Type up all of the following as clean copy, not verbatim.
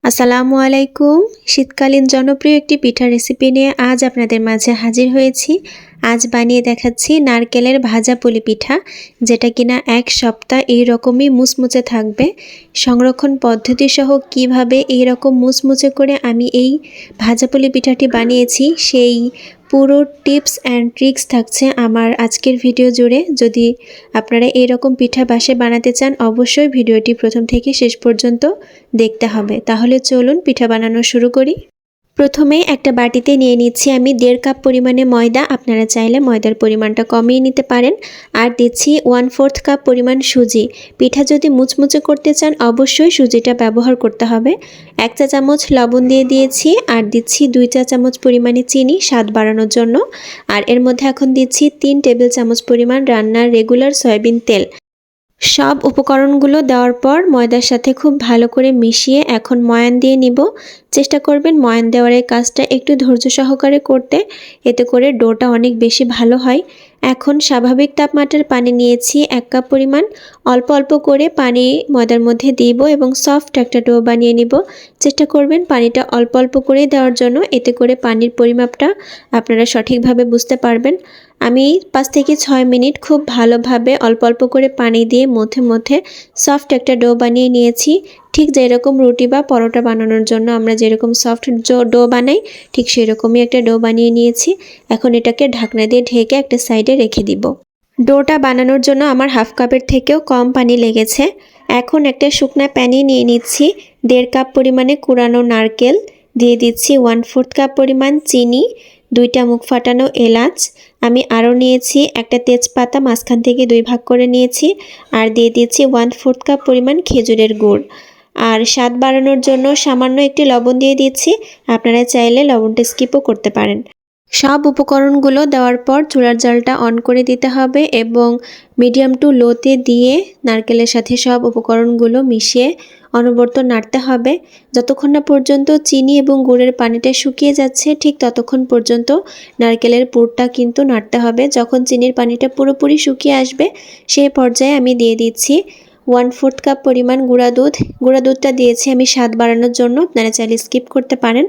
আসসালামু আলাইকুম। শীতকালীন জনপ্রিয় একটি পিঠার রেসিপি নিয়ে আজ আপনাদের মাঝে হাজির হয়েছি। আজ বানিয়ে দেখাচ্ছি নারকেলের ভাজা পুলি পিঠা, যেটা কিনা এক সপ্তাহ এইরকমই মুচমুচে থাকবে। সংরক্ষণ পদ্ধতি সহ কিভাবে এইরকম মুচমুচে করে আমি এই ভাজা পুলি পিঠাটি বানিয়েছি, সেই পুরো টিপস অ্যান্ড ট্রিক্স থাকছে আমার আজকের ভিডিও জুড়ে। যদি আপনারা এইরকম পিঠা বাসায় বানাতে চান, অবশ্যই ভিডিওটি প্রথম থেকে শেষ পর্যন্ত দেখতে হবে। তাহলে চলুন পিঠা বানানো শুরু করি। প্রথমে একটা বাটিতে নিয়ে নিচ্ছি আমি 1.5 কাপ পরিমাণে ময়দা। আপনারা চাইলে ময়দার পরিমাণটা কমিয়ে নিতে পারেন। আর দিচ্ছি 1/4 কাপ পরিমাণ সুজি। পিঠা যদি মুচমুচে করতে চান, অবশ্যই সুজিটা ব্যবহার করতে হবে। 1 চা চামচ লবণ দিয়ে দিয়েছি, আর দিচ্ছি 2 চা চামচ পরিমাণে চিনি স্বাদ বাড়ানোর জন্য। আর এর মধ্যে এখন দিচ্ছি 3 টেবিল চামচ পরিমাণ রান্নার রেগুলার সয়াবিন তেল। সব উপকরণগুলো দেওয়ার পর ময়দার সাথে খুব ভালো করে মিশিয়ে এখন ময়ান দিয়ে নিব। চেষ্টা করবেন ময়ান দেওয়ার এই কাজটা একটু ধৈর্য সহকারে করতে, এতে করে ডোটা অনেক বেশি ভালো হয়। এখন স্বাভাবিক তাপমাত্রার পানি নিয়েছি 1 কাপ পরিমাণ। অল্প অল্প করে পানি ময়দার মধ্যে দিব এবং সফট একটা ডো বানিয়ে নিব। চেষ্টা করবেন পানিটা অল্প অল্প করে দেওয়ার জন্য, এতে করে পানির পরিমাপটা আপনারা সঠিকভাবে বুঝতে পারবেন। আমি 5 থেকে 6 মিনিট খুব ভালোভাবে অল্প অল্প করে পানি দিয়ে মধ্যে মধ্যে সফট একটা ডো বানিয়ে নিয়েছি। ঠিক যেরকম রুটি বা পরোটা বানানোর জন্য আমরা যেরকম সফট ডো বানাই, ঠিক সেরকমই একটা ডো বানিয়ে নিয়েছি। এখন এটাকে ঢাকনা দিয়ে ঢেকে একটা সাইডে রেখে দিব। ডোটা বানানোর জন্য আমার 1/2 কাপের থেকেও কম পানি লেগেছে। এখন একটা শুকনা প্যানে নিয়ে নিচ্ছি 1.5 কাপ পরিমাণে কুড়ানো নারকেল, দিয়ে দিচ্ছি 1/4 কাপ পরিমাণ চিনি, 2টা মুখ ফাটানো এলাচ, আমি আরও নিয়েছি একটা তেজপাতা মাঝখান থেকে 2 ভাগ করে নিয়েছি, আর দিয়ে দিচ্ছি 1/4 কাপ পরিমাণ খেজুরের গুড়। আর স্বাদ বাড়ানোর জন্য সামান্য একটি লবণ দিয়ে দিচ্ছি। আপনারা চাইলে লবণটা স্কিপও করতে পারেন। সব উপকরণগুলো দেওয়ার পর চুলার জালটা অন করে দিতে হবে এবং মিডিয়াম টু লোতে দিয়ে নারকেলের সাথে সব উপকরণগুলো মিশিয়ে অনবরত নাড়তে হবে। যতক্ষণ না পর্যন্ত চিনি এবং গুড়ের পানিটা শুকিয়ে যাচ্ছে, ঠিক ততক্ষণ পর্যন্ত নারকেলের পুরটা কিন্তু নাড়তে হবে। যখন চিনির পানিটা পুরোপুরি শুকিয়ে আসবে, সেই পর্যায়ে আমি দিয়ে দিচ্ছি 1/4 কাপ পরিমাণ গুঁড়া দুধ। গুঁড়া দুধটা দিয়েছি আমি স্বাদ বাড়ানোর জন্য, আপনারা চাইলে স্কিপ করতে পারেন।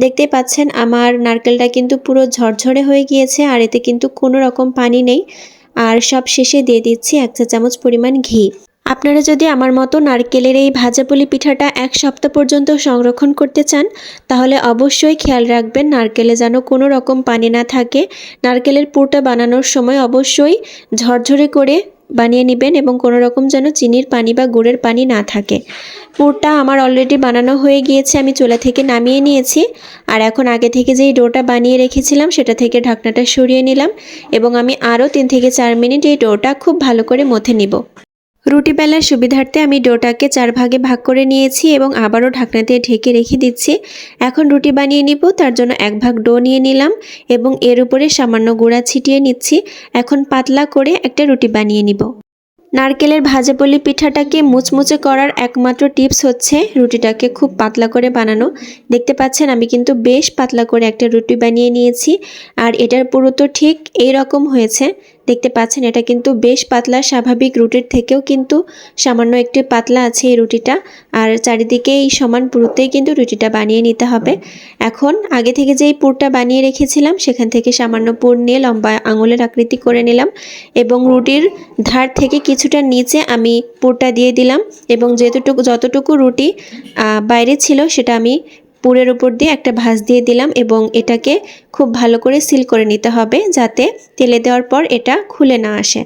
দেখতে পাচ্ছেন আমার নারকেলটা কিন্তু পুরো ঝরঝরে হয়ে গিয়েছে, আর এতে কিন্তু কোনো রকম পানি নেই। আর সব শেষে দিয়ে দিচ্ছি 1 চা চামচ পরিমাণ ঘি। আপনারা যদি আমার মতো নারকেলের এই ভাজাপুলি পিঠাটা 1 সপ্তাহ পর্যন্ত সংরক্ষণ করতে চান, তাহলে অবশ্যই খেয়াল রাখবেন নারকেলে যেন কোনো রকম পানি না থাকে। নারকেলের পুরটা বানানোর সময় অবশ্যই ঝরঝরে করে বানিয়ে নেবেন এবং কোনো রকম যেন চিনির পানি বা গুড়ের পানি না থাকে। পুরটা আমার অলরেডি বানানো হয়ে গিয়েছে, আমি চুলা থেকে নামিয়ে নিয়েছি। আর এখন আগে থেকে যেই ডোটা বানিয়ে রেখেছিলাম, সেটা থেকে ঢাকনাটা সরিয়ে নিলাম এবং আমি আরও 3 থেকে 4 মিনিট এই ডোটা খুব ভালো করে মথে নিব। রুটি বেলার সুবিধার্থে আমি ডোটাকে 4 ভাগে ভাগ করে নিয়েছি এবং আবারও ঢাকনা দিয়ে ঢেকে রেখে দিচ্ছি। এখন রুটি বানিয়ে নিব, তার জন্য 1 ভাগ ডো নিয়ে নিলাম এবং এর উপরে সামান্য গুঁড়া ছিটিয়ে নিচ্ছি। এখন পাতলা করে একটা রুটি বানিয়ে নিব। নারকেলের ভাজাপুলি পিঠাটাকে মুচমুচে করার একমাত্র টিপস হচ্ছে রুটিটাকে খুব পাতলা করে বানানো। দেখতে পাচ্ছেন আমি কিন্তু বেশ পাতলা করে একটা রুটি বানিয়ে নিয়েছি, আর এটার পুরো তো ঠিক এই রকম হয়েছে। দেখতে পাচ্ছেন এটা কিন্তু বেশ পাতলা, স্বাভাবিক রুটির থেকেও কিন্তু সামান্য একটু পাতলা আছে এই রুটিটা। আর চারিদিকে এই সমান পুরোতেই কিন্তু রুটিটা বানিয়ে নিতে হবে। এখন আগে থেকে যেই পুরটা বানিয়ে রেখেছিলাম, সেখান থেকে সামান্য পুর নিয়ে লম্বা আঙুলের আকৃতি করে নিলাম এবং রুটির ধার থেকে কিছুটা নিচে আমি পুরটা দিয়ে দিলাম এবং যতটুকু রুটি বাইরে ছিল সেটা আমি পুরের উপর দিয়ে একটা ভাঁজ দিয়ে দিলাম এবং এটাকে খুব ভালো করে সিল করে নিতে হবে, যাতে তেলে দেওয়ার পর এটা খুলে না আসে।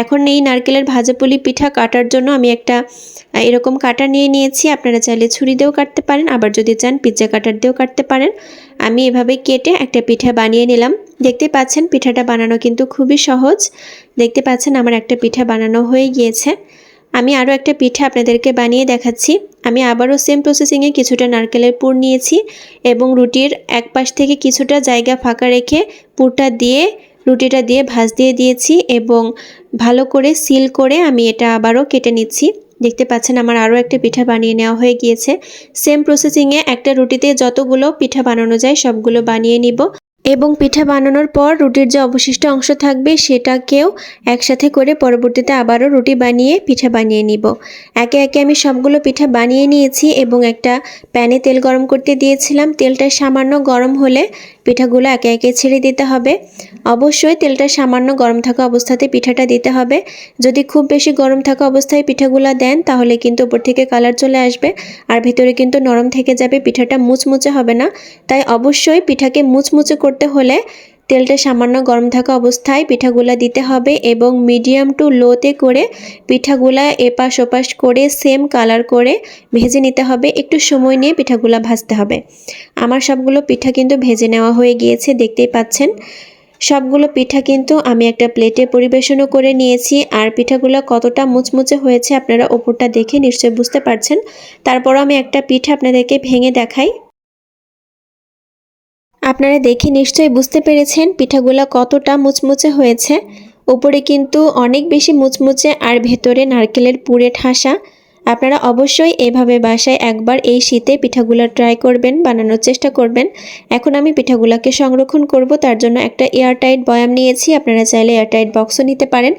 এখন এই নারকেলের ভাজাপুলি পিঠা কাটার জন্য আমি একটা এরকম কাটা নিয়ে নিয়েছি। আপনারা চাইলে ছুরি দিয়েও কাটতে পারেন, আবার যদি চান পিৎজা কাটার দিয়েও কাটতে পারেন। আমি এভাবে কেটে একটা পিঠা বানিয়ে নিলাম। দেখতে পাচ্ছেন পিঠাটা বানানো কিন্তু খুবই সহজ। দেখতে পাচ্ছেন আমার একটা পিঠা বানানো হয়ে গিয়েছে। আমি আরও একটা পিঠা আপনাদেরকে বানিয়ে দেখাচ্ছি। আমি আবারও সেম প্রসেসিংয়ে কিছুটা নারকেলের পুর নিয়েছি এবং রুটির এক পাশ থেকে কিছুটা জায়গা ফাঁকা রেখে পুরটা দিয়ে রুটিটা দিয়ে ভাঁজ দিয়ে দিয়েছি এবং ভালো করে সিল করে আমি এটা আবারও কেটে নিচ্ছি। দেখতে পাচ্ছেন আমার আরও একটা পিঠা বানিয়ে নেওয়া হয়ে গিয়েছে। সেম প্রসেসিংয়ে একটা রুটিতে যতগুলো পিঠা বানানো যায় সবগুলো বানিয়ে নিব। এবং পিঠা বানানোর পর রুটির যে অবশিষ্ট অংশ থাকবে সেটাকেও একসাথে করে পরবর্তীতে আবারও রুটি বানিয়ে পিঠা বানিয়ে নিব। একে একে আমি সবগুলো পিঠা বানিয়ে নিয়েছি এবং একটা প্যানে তেল গরম করতে দিয়েছিলাম। তেলটা সামান্য গরম হলে পিঠাগুলো একে একে ছেড়ে দিতে হবে। অবশ্যই তেলটা সামান্য গরম থাকা অবস্থাতে পিঠাটা দিতে হবে। যদি খুব বেশি গরম থাকা অবস্থায় পিঠাগুলো দেন তাহলে কিন্তু উপর থেকে কালার চলে আসবে আর ভেতরে কিন্তু নরম থেকে যাবে, পিঠাটা মুচমুচে হবে না। তাই অবশ্যই পিঠাকে মুচমুচে করতে হলে তেলটা সামান্য গরম থাকা অবস্থায় পিঠাগুলা দিতে হবে এবং মিডিয়াম টু লোতে করে পিঠাগুলা এপাশ ওপাশ করে সেম কালার করে ভেজে নিতে হবে। একটু সময় নিয়ে পিঠাগুলা ভাজতে হবে। আমার সবগুলো পিঠা কিন্তু ভেজে নেওয়া হয়ে গিয়েছে, দেখতেই পাচ্ছেন। সবগুলো পিঠা কিন্তু আমি একটা প্লেটে পরিবেশনও করে নিয়েছি। আর পিঠাগুলো কতটা মুচমুচে হয়েছে আপনারা ওপরটা দেখে নিশ্চয়ই বুঝতে পারছেন। তারপরও আমি একটা পিঠা আপনাদেরকে ভেঙে দেখাই। আপনারা দেখে নিশ্চয়ই বুঝতে পেরেছেন পিঠাগুলো কতটা মুচমুচে হয়েছে। উপরে কিন্তু অনেক বেশি মুচমুচে আর ভেতরে নারকেলের পুরে ঠাসা। আপনারা অবশ্যই এভাবে বাসায় একবার এই শীতে পিঠাগুলো ট্রাই করবেন, বানানোর চেষ্টা করবেন। এখন আমি পিঠাগুলোকে সংরক্ষণ করব, তার জন্য একটা এয়ারটাইট বয়াম নিয়েছি। আপনারা চাইলে এয়ারটাইট বক্সও নিতে পারেন।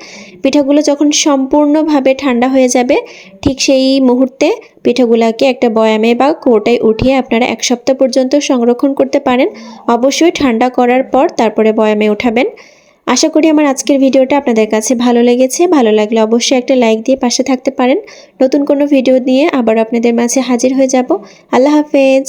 পিঠাগুলো যখন সম্পূর্ণভাবে ঠান্ডা হয়ে যাবে ঠিক সেই মুহূর্তে পিঠাগুলোকে একটা বয়ামে বা কৌটায় উঠিয়ে আপনারা 1 সপ্তাহ পর্যন্ত সংরক্ষণ করতে পারেন। অবশ্যই ঠান্ডা করার পর তারপরে বয়ামে উঠাবেন। আশা করি আমার আজকের ভিডিওটা আপনাদের কাছে ভালো লেগেছে। ভালো লাগলে অবশ্যই একটা লাইক দিয়ে পাশে থাকতে পারেন। নতুন কোনো ভিডিও নিয়ে আবার আপনাদের মাঝে হাজির হয়ে যাব। আল্লাহ হাফেজ।